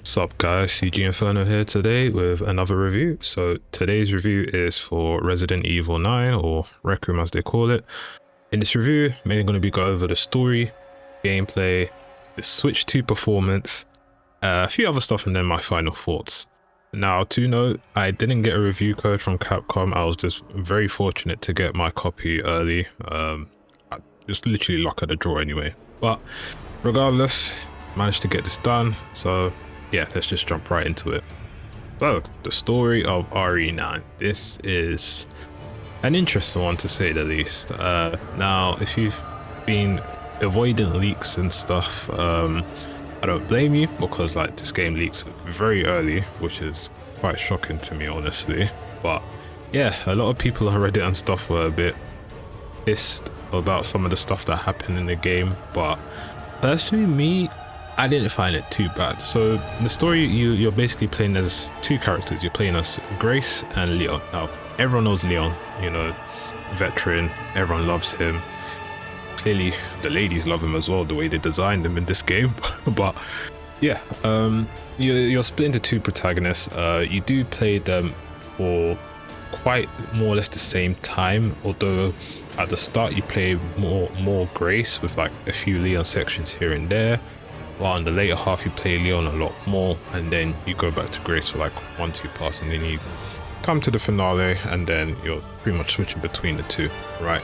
What's up guys, CG Inferno here today with another review. So today's review is for Resident Evil 9, or Requiem as they call it. In this review, mainly going to be going over the story, gameplay, the Switch 2 performance, a few other stuff, and then my final thoughts. Now to note, I didn't get a review code from Capcom. I was just very fortunate to get my copy early. Just literally luck of the draw anyway. But regardless, managed to get this done, so yeah, let's just jump right into it. So, the story of RE9. This is an interesting one to say the least. Now, if you've been avoiding leaks and stuff, I don't blame you, because like this game leaks very early, which is quite shocking to me honestly. But yeah, a lot of people on Reddit and stuff were a bit pissed about some of the stuff that happened in the game, but personally I didn't find it too bad. So the story, you're basically playing as two characters. You're playing as Grace and Leon. Now everyone knows Leon, you know, veteran, everyone loves him. Clearly the ladies love him as well, the way they designed him in this game. But yeah, you're split into two protagonists. You do play them for quite more or less the same time, although at the start you play more Grace with like a few Leon sections here and there, while in the later half you play Leon a lot more, and then you go back to Grace for like 1-2 parts, and then you come to the finale, and then you're pretty much switching between the two, right?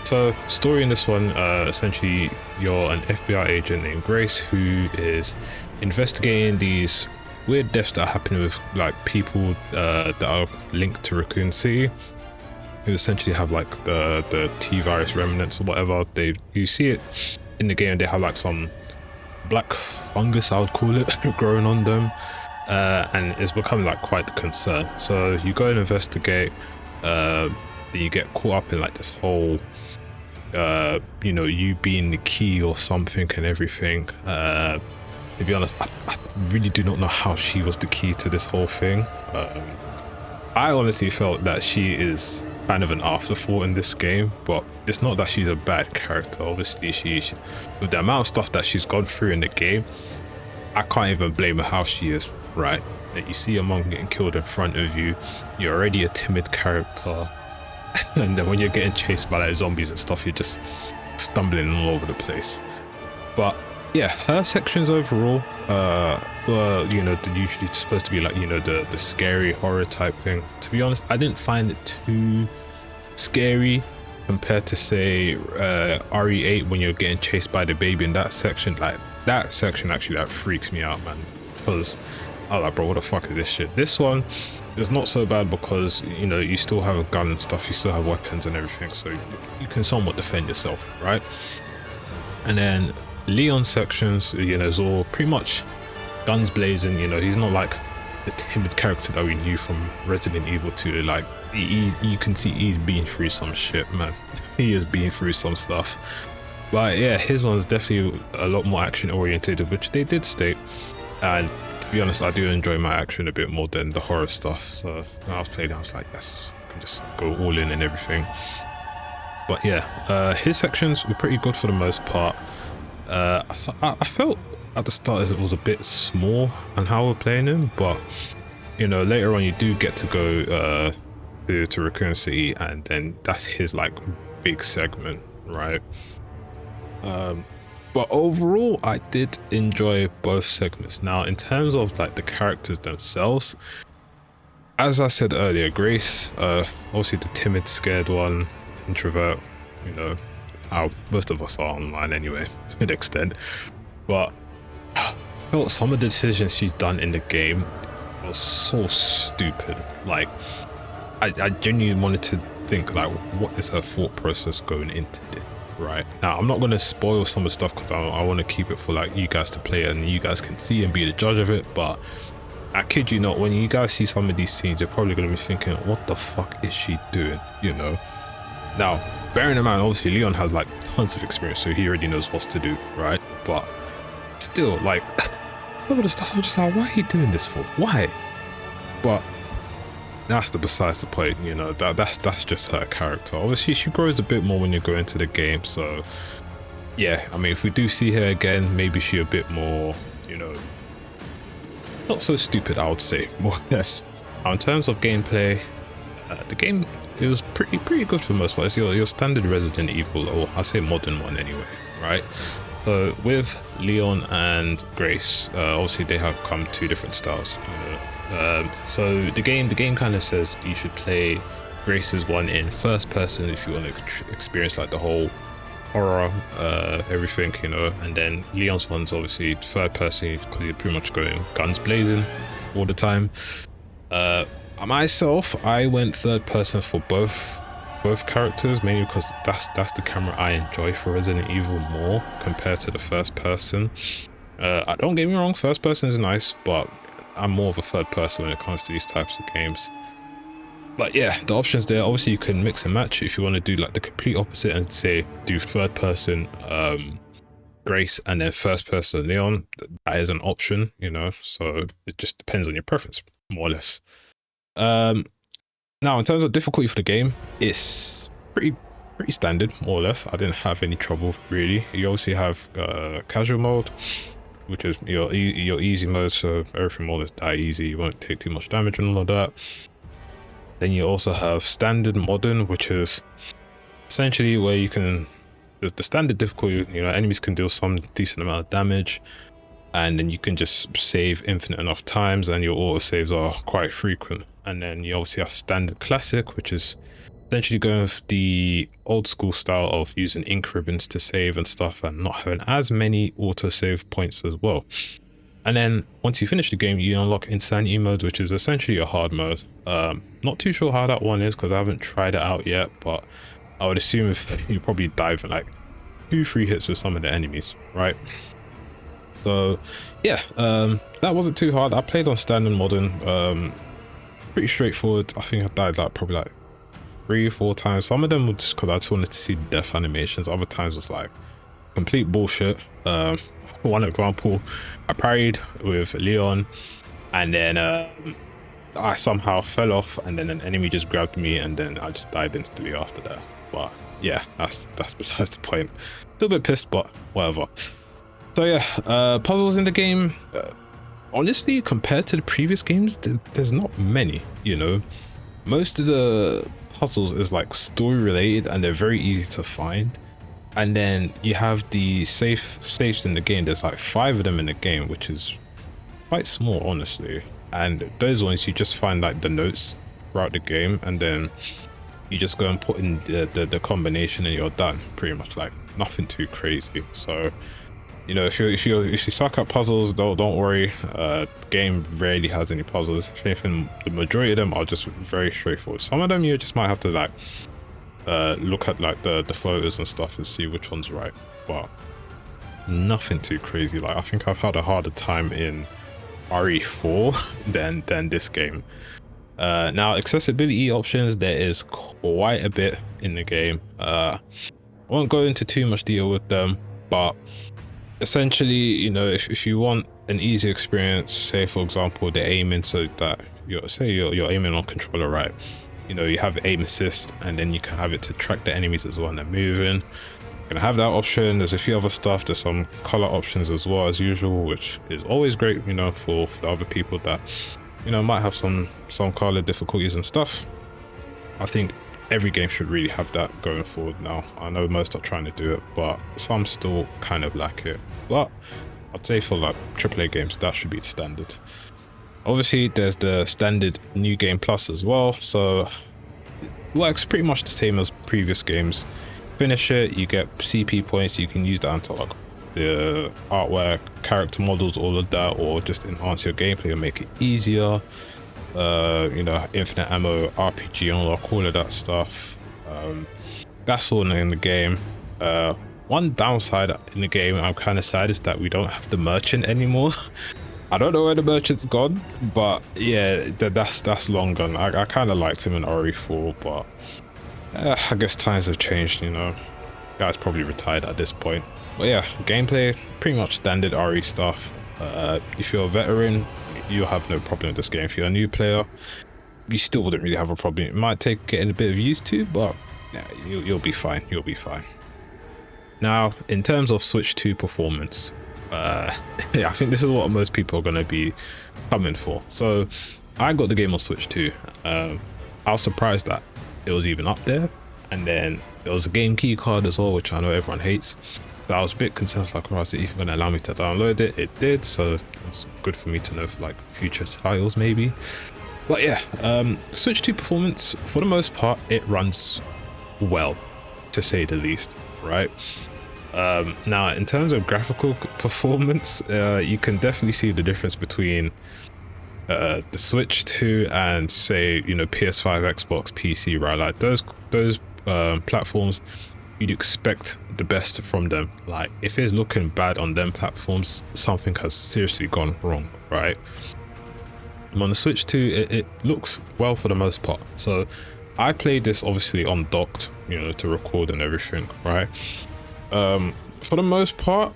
So story in this one, essentially you're an FBI agent named Grace who is investigating these weird deaths that are happening with like people that are linked to Raccoon City, who essentially have like the T-virus remnants or whatever. You see it in the game, they have like some black fungus, I would call it, growing on them, and it's becoming like quite a concern. So you go and investigate, you get caught up in like this whole you know, you being the key or something and everything. To be honest, I really do not know how she was the key to this whole thing. I honestly felt that she is kind of an afterthought in this game, but it's not that she's a bad character. Obviously she with the amount of stuff that she's gone through in the game, I can't even blame her how she is, right? That you see a mom getting killed in front of you, you're already a timid character, and then when you're getting chased by like zombies and stuff, you're just stumbling all over the place. But yeah, her sections overall were, you know, usually supposed to be like, you know, the scary horror type thing. To be honest, I didn't find it too scary compared to say RE8 when you're getting chased by the baby in that section. Like that section actually that freaks me out, man, because I was like, bro, what the fuck is this shit? This one is not so bad because, you know, you still have a gun and stuff, you still have weapons and everything, so you can somewhat defend yourself, right? And then Leon sections, you know, is all pretty much guns blazing. You know, he's not like the timid character that we knew from Resident Evil 2. Like you can see he's been through some shit, man. He has been through some stuff. But yeah, his one's definitely a lot more action oriented, which they did state. And to be honest, I do enjoy my action a bit more than the horror stuff. So when I was playing, I was like, yes, I can just go all in and everything. But yeah, his sections were pretty good for the most part. I felt at the start it was a bit small on how we're playing him, but you know, later on you do get to go to Raccoon City, and then that's his like big segment, right? But overall I did enjoy both segments. Now in terms of like the characters themselves, as I said earlier, Grace, obviously the timid, scared one, introvert, you know, how most of us are online anyway, to an extent. But I felt some of the decisions she's done in the game was so stupid. Like, I genuinely wanted to think, like, what is her thought process going into it, right? Now, I'm not going to spoil some of the stuff because I want to keep it for, like, you guys to play and you guys can see and be the judge of it, but I kid you not, when you guys see some of these scenes, you're probably going to be thinking, what the fuck is she doing, you know? Now, bearing in mind, obviously Leon has like tons of experience, so he already knows what to do, right? But still, like, some of the stuff I'm just like, why are you doing this for? Why? But that's besides the point, you know, that's just her character. Obviously she grows a bit more when you go into the game, so yeah, I mean, if we do see her again, maybe she a bit more, you know, not so stupid, I would say, more or less. Now, in terms of gameplay, the game, it was pretty good for the most part. It's your standard Resident Evil, or I say modern one anyway, right? So with Leon and Grace, obviously they have come two different styles. So the game kind of says you should play Grace's one in first person if you want to experience like the whole horror, everything, and then Leon's one's obviously third person because you're pretty much going guns blazing all the time. Myself, I went third person for both characters, mainly because that's the camera I enjoy for Resident Evil more compared to the first person. Don't get me wrong, first person is nice, but I'm more of a third person when it comes to these types of games. But yeah, the options there, obviously you can mix and match if you want to do like the complete opposite and say do third person Grace and then first person Leon. That is an option, so it just depends on your preference, more or less. Now in terms of difficulty for the game, it's pretty standard, more or less. I didn't have any trouble really. You obviously have casual mode, which is your easy mode, so everything more or less die easy, you won't take too much damage and all of that. Then you also have standard modern, which is essentially where you can, the standard difficulty, enemies can deal some decent amount of damage, and then you can just save infinite enough times, and your auto saves are quite frequent. And then you obviously have standard classic, which is essentially going with the old school style of using ink ribbons to save and stuff, and not having as many auto save points as well. And then once you finish the game, you unlock insanity mode, which is essentially a hard mode. Not too sure how that one is because I haven't tried it out yet, but I would assume if you probably dive in like 2-3 hits with some of the enemies, right? So yeah, that wasn't too hard. I played on standard modern, pretty straightforward. I think I died like probably like 3 or 4 times. Some of them were just because I just wanted to see death animations. Other times was like complete bullshit. One example, I parried with Leon, and then I somehow fell off, and then an enemy just grabbed me, and then I just died instantly after that. But yeah, that's besides the point. Still a bit pissed, but whatever. So yeah, puzzles in the game, honestly, compared to the previous games, there's not many, Most of the puzzles is like story related, and they're very easy to find. And then you have the safes in the game. There's like 5 of them in the game, which is quite small, honestly. And those ones, you just find like the notes throughout the game, and then you just go and put in the combination, and you're done. Pretty much, like nothing too crazy. So if you suck at puzzles, don't worry. The game rarely has any puzzles. If anything, the majority of them are just very straightforward. Some of them you just might have to like look at like the photos and stuff and see which one's right, but nothing too crazy. Like I think I've had a harder time in RE4 than this game. Now accessibility options, there is quite a bit in the game. I won't go into too much detail with them, but essentially, if you want an easy experience, say for example the aiming, so that you're aiming on controller, right? You have aim assist, and then you can have it to track the enemies as well when they're moving. You can have that option. There's a few other stuff. There's some color options as well as usual, which is always great, for the other people that might have some color difficulties and stuff. I think every game should really have that going forward now. I know most are trying to do it, but some still kind of lack it. But I'd say for like AAA games, that should be standard. Obviously, there's the standard New Game Plus as well, so it works pretty much the same as previous games. Finish it, you get CP points. You can use that to like the artwork, character models, all of that, or just enhance your gameplay and make it easier. Infinite ammo, RPG unlock, all of that stuff. That's all in the game. One downside in the game, I'm kind of sad, is that we don't have the merchant anymore. I don't know where the merchant's gone, but yeah, that's long gone. I kind of liked him in RE4, but I guess times have changed, Guy's probably retired at this point. But yeah, gameplay, pretty much standard RE stuff. If you're a veteran, you'll have no problem with this game. If you're a new player, you still wouldn't really have a problem. It might take getting a bit of used to, but yeah, you'll be fine. You'll be fine. Now, in terms of Switch 2 performance, Yeah, I think this is what most people are going to be coming for. So I got the game on Switch too. I was surprised that it was even up there, and then there was a game key card as well, which I know everyone hates. So I was a bit concerned, like, oh, is it even going to allow me to download it? It did, so it's good for me to know for like future titles maybe. But yeah, Switch 2 performance, for the most part, it runs well, to say the least, right? Now, in terms of graphical performance, you can definitely see the difference between the Switch 2 and, say, you know, PS5, Xbox, PC, right? Like those platforms, you'd expect the best from them. Like if it's looking bad on them platforms, something has seriously gone wrong, right? On the Switch 2, it looks well for the most part. So I played this obviously on docked, you know, to record and everything, right? For the most part,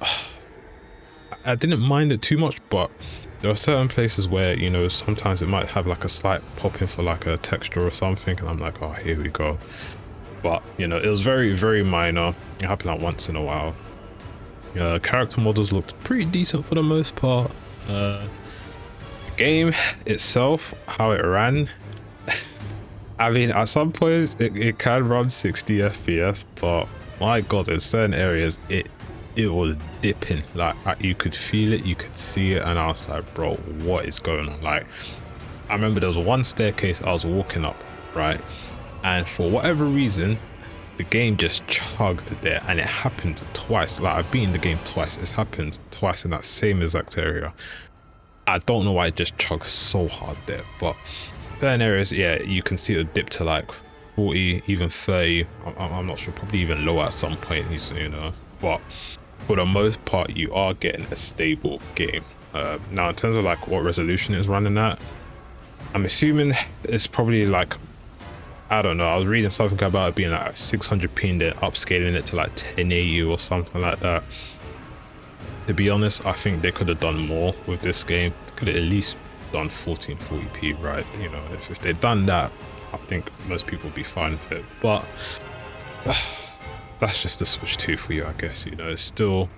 I didn't mind it too much, but there are certain places where, you know, sometimes it might have like a slight pop in for like a texture or something, and I'm like, oh, here we go. But you know, it was very, very minor. It happened like once in a while. Character models looked pretty decent for the most part. The game itself, how it ran, I mean, at some points it can run 60 FPS, but my god, in certain areas it was dipping. Like you could feel it, you could see it, and I was like, bro, what is going on? Like I remember there was one staircase I was walking up, right, and for whatever reason the game just chugged there, and it happened twice. Like I've beaten the game twice, it's happened twice in that same exact area. I don't know why it just chugs so hard there, but certain areas, yeah, you can see it dip to like 40, even 30. I'm not sure, probably even lower at some point, you know. But for the most part, you are getting a stable game. Now, in terms of like what resolution it's running at, I'm assuming it's probably like, I don't know. I was reading something about it being like 600p and then upscaling it to like 1080 or something like that. To be honest, I think they could have done more with this game. Could have at least done 1440p, right? You know, if they'd done that, I think most people would be fine with it. But that's just the Switch 2 for you, I guess. You know, it's still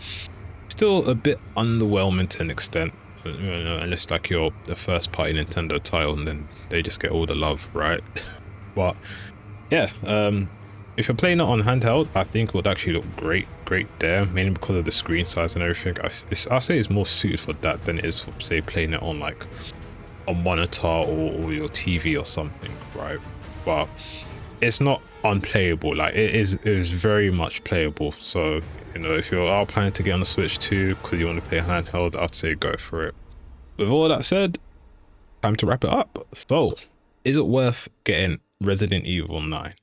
a bit underwhelming to an extent. You know, unless like you're the first party Nintendo title, and then they just get all the love, right? But yeah, if you're playing it on handheld, I think it would actually look great there, mainly because of the screen size and everything. I say it's more suited for that than it is for, say, playing it on like a monitor or your TV or something, right? But it's not unplayable. Like it is very much playable. So, you know, if you are planning to get on the Switch 2 because you want to play handheld, I'd say go for it. With all that said, time to wrap it up. So, is it worth getting Resident Evil 9?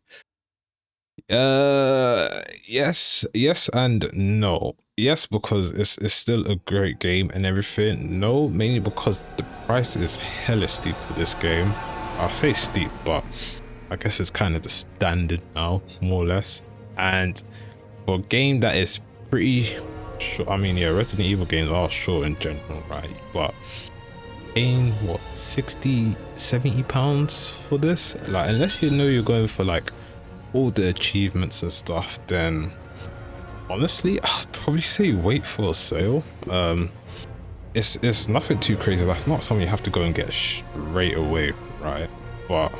Yes and no. Yes, because it's still a great game and everything. No, mainly because the price is hella steep for this game. I'll say steep, but I guess it's kind of the standard now, more or less. And for a game that is pretty short, I mean, yeah, Resident Evil games are short in general, right? But paying what, 60-70 pounds for this, like, unless you know you're going for like all the achievements and stuff, then honestly I'd probably say wait for a sale. It's nothing too crazy. That's not something you have to go and get straight away, right? But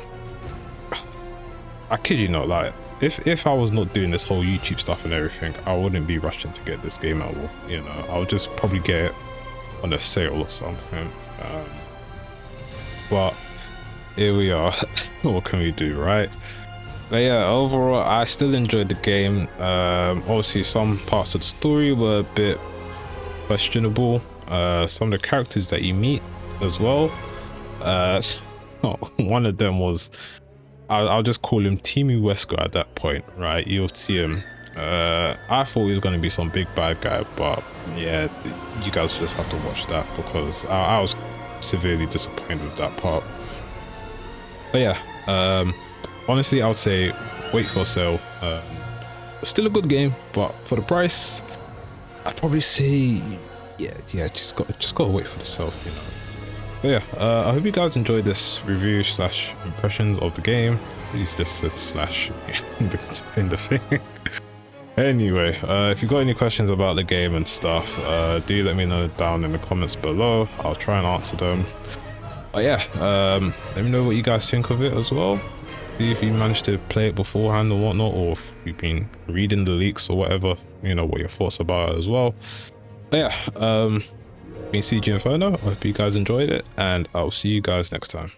I kid you not, like if I was not doing this whole YouTube stuff and everything, I wouldn't be rushing to get this game at all. You know, I'll just probably get it on a sale or something. But here we are. What can we do, right? But yeah, overall I still enjoyed the game. Obviously some parts of the story were a bit questionable. Some of the characters that you meet as well, one of them was, I'll just call him Timmy Wesker at that point, right? You'll see him. I thought he was going to be some big bad guy, but yeah, you guys just have to watch that, because I was severely disappointed with that part. But yeah, honestly, I would say wait for a sale. Still a good game, but for the price, I'd probably say yeah, just gotta wait for the sale, you know. But yeah, I hope you guys enjoyed this review / impressions of the game. Please just said slash in the thing. Anyway, if you got any questions about the game and stuff, do let me know down in the comments below. I'll try and answer them. But yeah, let me know what you guys think of it as well. See if you managed to play it beforehand or whatnot, or if you've been reading the leaks or whatever, you know, what your thoughts about it as well. But yeah, been CG Inferno. I hope you guys enjoyed it, and I'll see you guys next time.